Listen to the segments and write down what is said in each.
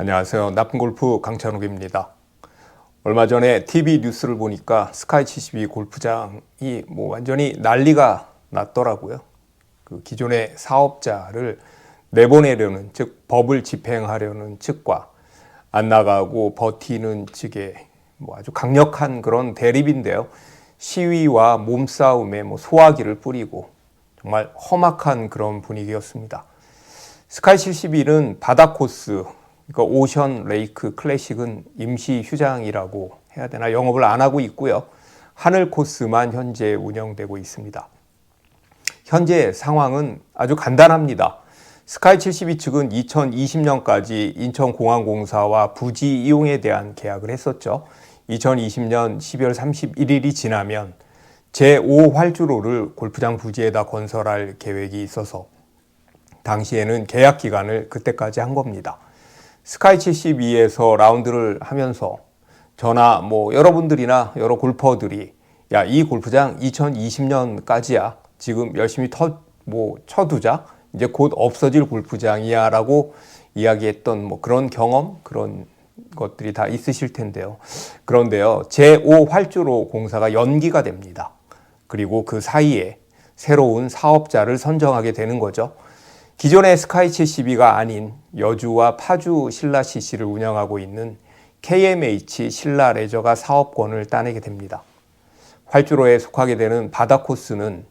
안녕하세요. 나쁜골프 강찬욱입니다. 얼마 전에 TV 뉴스를 보니까 스카이72 골프장이 완전히 난리가 났더라고요. 그 기존의 사업자를 내보내려는, 즉 법을 집행하려는 측과 안 나가고 버티는 측의 아주 강력한 그런 대립인데요. 시위와 몸싸움에 소화기를 뿌리고 정말 험악한 그런 분위기였습니다. 스카이72는 바다 코스, 그러니까 오션 레이크 클래식은 임시 휴장이라고 해야 되나, 영업을 안 하고 있고요. 하늘 코스만 현재 운영되고 있습니다. 현재 상황은 아주 간단합니다. 스카이72 측은 2020년까지 인천공항공사와 부지 이용에 대한 계약을 했었죠. 2020년 12월 31일이 지나면 제5활주로를 골프장 부지에다 건설할 계획이 있어서 당시에는 계약 기간을 그때까지 한 겁니다. 스카이72에서 라운드를 하면서 저나 여러분들이나 여러 골퍼들이 야, 이 골프장 2020년까지야. 지금 열심히 쳐두자. 이제 곧 없어질 골프장이야 라고 이야기했던 그런 경험, 그런 것들이 다 있으실 텐데요. 그런데요, 제5활주로 공사가 연기가 됩니다. 그리고 그 사이에 새로운 사업자를 선정하게 되는 거죠. 기존의 스카이72가 아닌 여주와 파주 신라CC를 운영하고 있는 KMH 신라레저가 사업권을 따내게 됩니다. 활주로에 속하게 되는 바다 코스는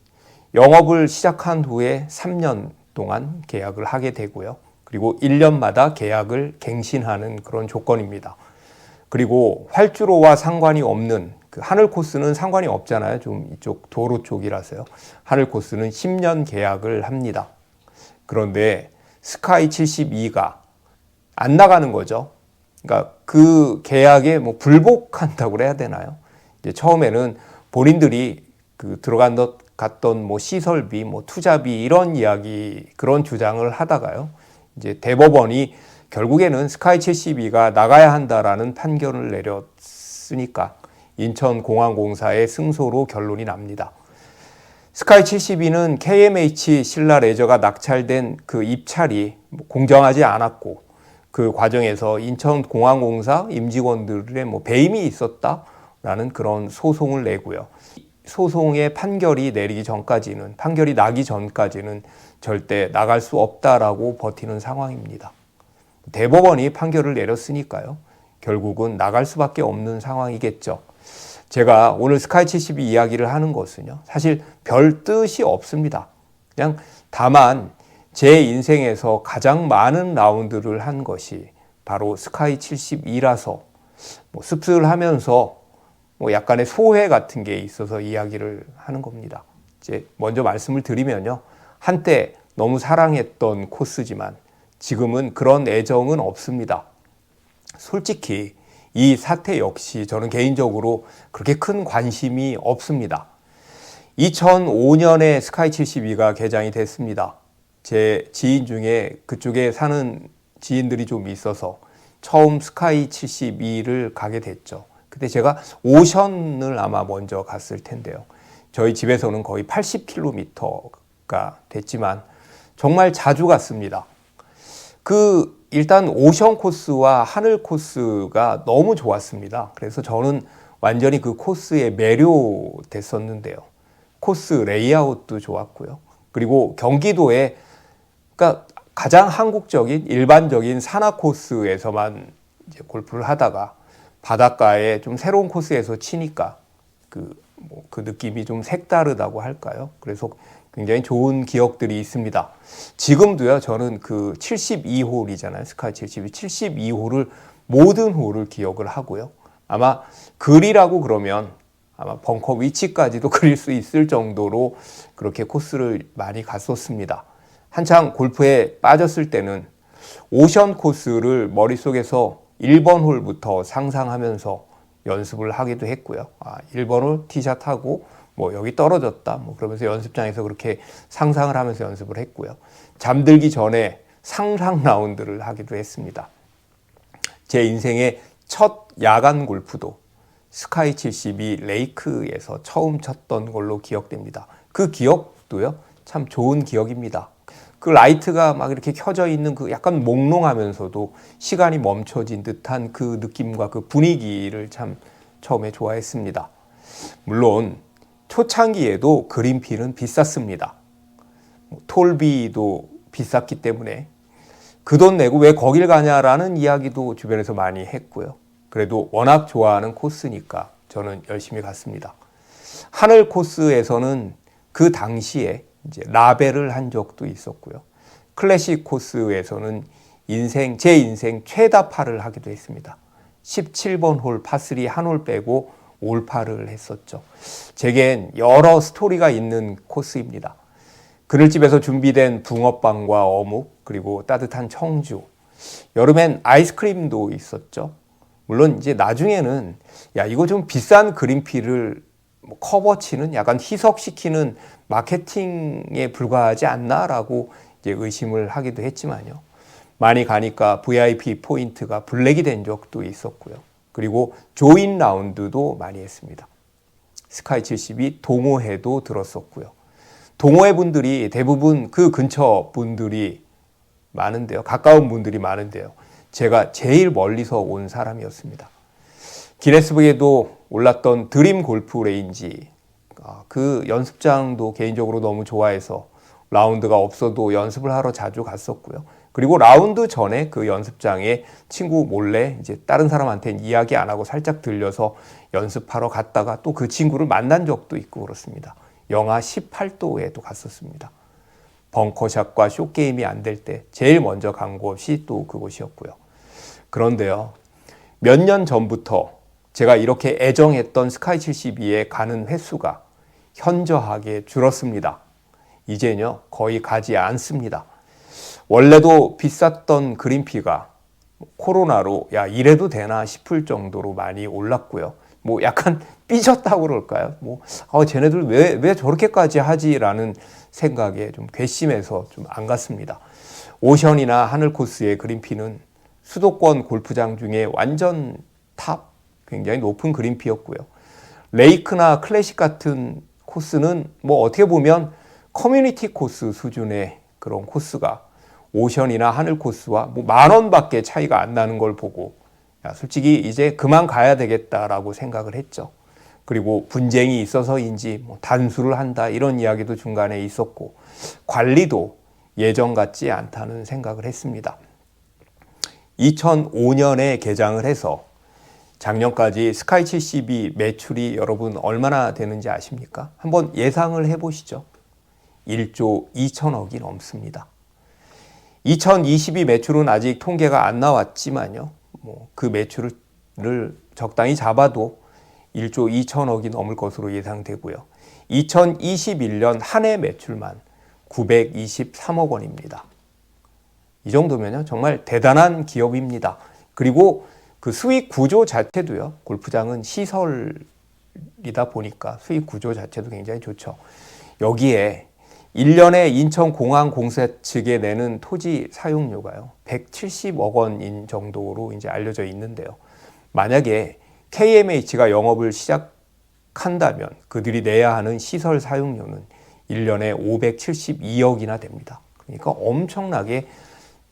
영업을 시작한 후에 3년 동안 계약을 하게 되고요. 그리고 1년마다 계약을 갱신하는 그런 조건입니다. 그리고 활주로와 상관이 없는 그 하늘 코스는 상관이 없잖아요. 좀 이쪽 도로 쪽이라서요. 하늘 코스는 10년 계약을 합니다. 그런데 스카이72가 안 나가는 거죠. 그러니까 그 계약에 불복한다고 해야 되나요? 이제 처음에는 본인들이 갔던 시설비, 투자비 이런 이야기, 그런 주장을 하다가요. 이제 대법원이 결국에는 스카이72가 나가야 한다라는 판결을 내렸으니까 인천공항공사의 승소로 결론이 납니다. 스카이72는 KMH 신라레저가 낙찰된 그 입찰이 공정하지 않았고 그 과정에서 인천공항공사 임직원들의 배임이 있었다라는 그런 소송을 내고요. 소송의 판결이 나기 전까지는 절대 나갈 수 없다라고 버티는 상황입니다. 대법원이 판결을 내렸으니까요. 결국은 나갈 수밖에 없는 상황이겠죠. 제가 오늘 스카이72 이야기를 하는 것은요, 사실 별 뜻이 없습니다. 그냥 다만 제 인생에서 가장 많은 라운드를 한 것이 바로 스카이72라서 씁쓸하면서 약간의 소회 같은 게 있어서 이야기를 하는 겁니다. 이제 먼저 말씀을 드리면요, 한때 너무 사랑했던 코스지만 지금은 그런 애정은 없습니다. 솔직히 이 사태 역시 저는 개인적으로 그렇게 큰 관심이 없습니다. 2005년에 스카이72가 개장이 됐습니다. 제 지인 중에 그쪽에 사는 지인들이 좀 있어서 처음 스카이72를 가게 됐죠. 그때 제가 오션을 아마 먼저 갔을 텐데요. 저희 집에서는 거의 80km가 됐지만 정말 자주 갔습니다. 일단 오션 코스와 하늘 코스가 너무 좋았습니다. 그래서 저는 완전히 그 코스에 매료됐었는데요. 코스 레이아웃도 좋았고요. 그리고 경기도에 가장 한국적인 일반적인 산악 코스에서만 이제 골프를 하다가 바닷가에 좀 새로운 코스에서 치니까 그 느낌이 좀 색다르다고 할까요? 그래서 굉장히 좋은 기억들이 있습니다. 지금도요, 저는 그 72홀이잖아요. 스카이72. 72홀을 모든 홀을 기억을 하고요. 아마 그리라고 그러면 아마 벙커 위치까지도 그릴 수 있을 정도로 그렇게 코스를 많이 갔었습니다. 한창 골프에 빠졌을 때는 오션 코스를 머릿속에서 1번 홀부터 상상하면서 연습을 하기도 했고요. 1번 홀 티샷하고 여기 떨어졌다 그러면서 연습장에서 그렇게 상상을 하면서 연습을 했고요. 잠들기 전에 상상 라운드를 하기도 했습니다. 제 인생의 첫 야간 골프도 스카이72 레이크에서 처음 쳤던 걸로 기억됩니다. 그 기억도요, 참 좋은 기억입니다. 그 라이트가 막 이렇게 켜져 있는 그 약간 몽롱하면서도 시간이 멈춰진 듯한 그 느낌과 그 분위기를 참 처음에 좋아했습니다. 물론 초창기에도 그린필은 비쌌습니다. 톨비도 비쌌기 때문에 그 돈 내고 왜 거길 가냐라는 이야기도 주변에서 많이 했고요. 그래도 워낙 좋아하는 코스니까 저는 열심히 갔습니다. 하늘 코스에서는 그 당시에 이제 라벨을 한 적도 있었고요. 클래식 코스에서는 제 인생 최다파를 하기도 했습니다. 17번 홀 파3 한 홀 빼고 올파를 했었죠. 제겐 여러 스토리가 있는 코스입니다. 그늘집에서 준비된 붕어빵과 어묵, 그리고 따뜻한 청주, 여름엔 아이스크림도 있었죠. 물론 이제 나중에는 야 이거 좀 비싼 그린피를 커버치는 약간 희석시키는 마케팅에 불과하지 않나라고 이제 의심을 하기도 했지만요. 많이 가니까 VIP 포인트가 블랙이 된 적도 있었고요. 그리고 조인 라운드도 많이 했습니다. 스카이 72 동호회도 들었었고요. 동호회 분들이 대부분 그 근처 분들이 많은데요. 가까운 분들이 많은데요. 제가 제일 멀리서 온 사람이었습니다. 기네스북에도 올랐던 드림 골프 레인지, 그 연습장도 개인적으로 너무 좋아해서 라운드가 없어도 연습을 하러 자주 갔었고요. 그리고 라운드 전에 그 연습장에 친구 몰래 이제 다른 사람한테는 이야기 안 하고 살짝 들려서 연습하러 갔다가 또 그 친구를 만난 적도 있고 그렇습니다. 영하 18도에도 갔었습니다. 벙커샷과 숏게임이 안 될 때 제일 먼저 간 곳이 또 그곳이었고요. 그런데요, 몇 년 전부터 제가 이렇게 애정했던 스카이 72에 가는 횟수가 현저하게 줄었습니다. 이제는요, 거의 가지 않습니다. 원래도 비쌌던 그린피가 코로나로 야 이래도 되나 싶을 정도로 많이 올랐고요. 뭐 약간 삐졌다고 그럴까요? 쟤네들 왜 저렇게까지 하지라는 생각에 좀 괘씸해서 좀 안 갔습니다. 오션이나 하늘 코스의 그린피는 수도권 골프장 중에 완전 탑, 굉장히 높은 그린피였고요. 레이크나 클래식 같은 코스는 뭐 어떻게 보면 커뮤니티 코스 수준의 그런 코스가 오션이나 하늘 코스와 뭐 10,000원밖에 차이가 안 나는 걸 보고 야, 솔직히 이제 그만 가야 되겠다라고 생각을 했죠. 그리고 분쟁이 있어서인지 뭐 단수를 한다 이런 이야기도 중간에 있었고 관리도 예전 같지 않다는 생각을 했습니다. 2005년에 개장을 해서 작년까지 스카이 72 매출이 여러분 얼마나 되는지 아십니까? 한번 예상을 해보시죠. 1조 2천억이 넘습니다. 2022 매출은 아직 통계가 안 나왔지만요. 그 매출을 적당히 잡아도 1조 2천억이 넘을 것으로 예상되고요. 2021년 한 해 매출만 923억 원입니다. 이 정도면요, 정말 대단한 기업입니다. 그리고 그 수익 구조 자체도요, 골프장은 시설이다 보니까 수익 구조 자체도 굉장히 좋죠. 여기에 1년에 인천공항공사 측에 내는 토지 사용료가요, 170억 원인 정도로 이제 알려져 있는데요. 만약에 KMH가 영업을 시작한다면 그들이 내야 하는 시설 사용료는 1년에 572억이나 됩니다. 그러니까 엄청나게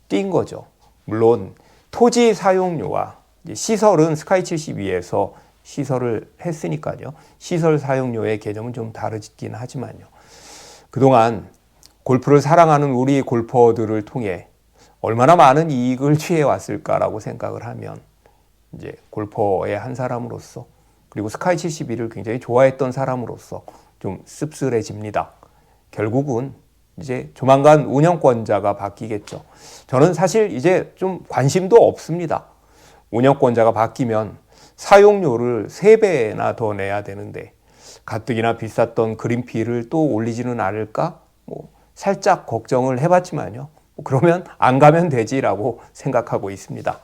뛴 거죠. 물론 토지 사용료와 시설은 스카이 72에서 시설을 했으니까요. 시설 사용료의 개념은 좀 다르긴 하지만요. 그동안 골프를 사랑하는 우리 골퍼들을 통해 얼마나 많은 이익을 취해왔을까라고 생각을 하면 이제 골퍼의 한 사람으로서 그리고 스카이 72를 굉장히 좋아했던 사람으로서 좀 씁쓸해집니다. 결국은 이제 조만간 운영권자가 바뀌겠죠. 저는 사실 이제 좀 관심도 없습니다. 운영권자가 바뀌면 사용료를 3배나 더 내야 되는데 가뜩이나 비쌌던 그린피를 또 올리지는 않을까? 살짝 걱정을 해봤지만요. 그러면 안 가면 되지라고 생각하고 있습니다.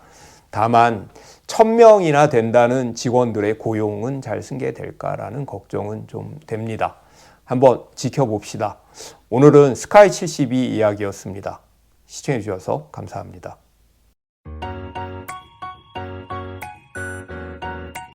다만 1,000명이나 된다는 직원들의 고용은 잘 승계될까라는 걱정은 좀 됩니다. 한번 지켜봅시다. 오늘은 스카이 72 이야기였습니다. 시청해 주셔서 감사합니다.